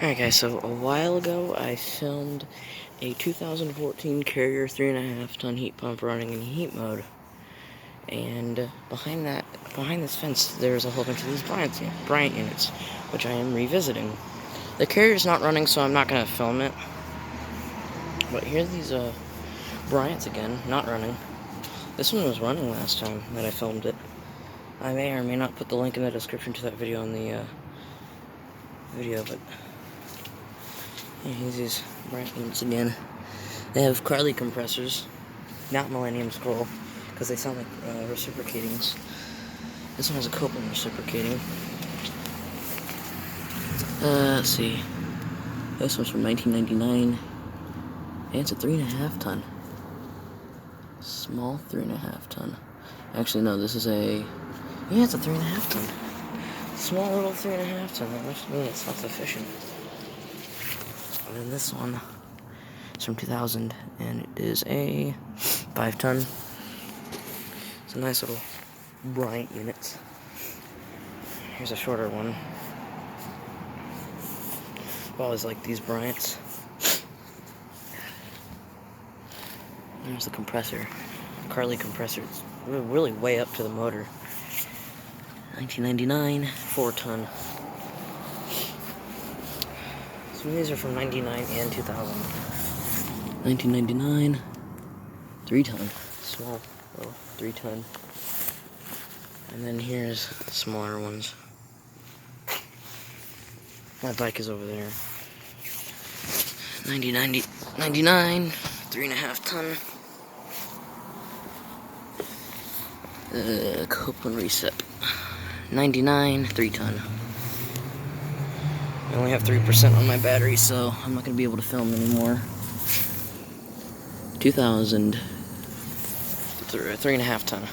Alright guys, so a while ago I filmed a 2014 Carrier 3.5 ton heat pump running in heat mode. And behind this fence, there's a whole bunch of these Bryant units, which I am revisiting. The Carrier's not running, so I'm not going to film it. But here's these Bryants again, not running. This one was running last time that I filmed it. I may or may not put the link in the description to that video in the video, but yeah, here's these Bryant units again. They have Carly compressors, not Millennium Scroll, because they sound like reciprocatings. This one has a Copeland reciprocating. Let's see. This one's from 1999. And it's a 3.5 ton. Small 3.5 ton. Actually, no, this is a... Yeah, it's a 3.5 ton. Small little 3.5 ton. That must mean it's self-sufficient. And then this one is from 2000, and it is a 5 ton. It's a nice little Bryant unit. Here's a shorter one. I always like these Bryants. There's the compressor. Carly compressor. It's really way up to the motor. 1999, 4 ton. Some of these are from 99 and 2000. 1999, 3 ton. Small, little 3 ton. And then here's the smaller ones. My bike is over there. 99, 3.5 ton. Copeland recip. 99, 3 ton. I only have 3% on my battery, so I'm not going to be able to film anymore. 2000, 3.5 ton.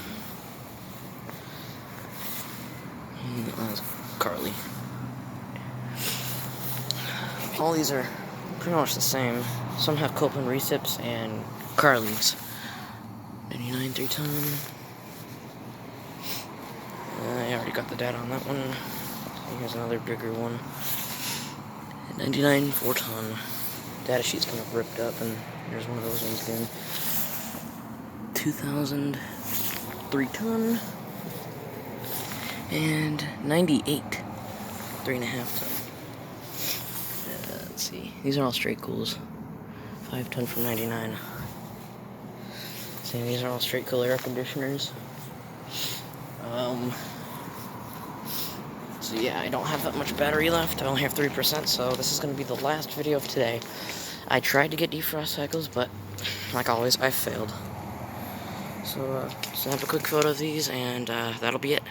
That was Carly. All these are pretty much the same. Some have Copeland recips and Carly's. 99, 3 ton. I already got the data on that one. Here's another bigger one. 99, 4 ton. Data sheet's kind of ripped up, and there's one of those ones again. 2000, 3 ton. And 98, 3.5 ton. Let's see. These are all straight cools. 5 ton from 99. See, these are all straight cool air conditioners. So yeah, I don't have that much battery left. I only have 3%, so this is going to be the last video of today. I tried to get defrost cycles, but like always, I failed. So snap a quick photo of these, and that'll be it.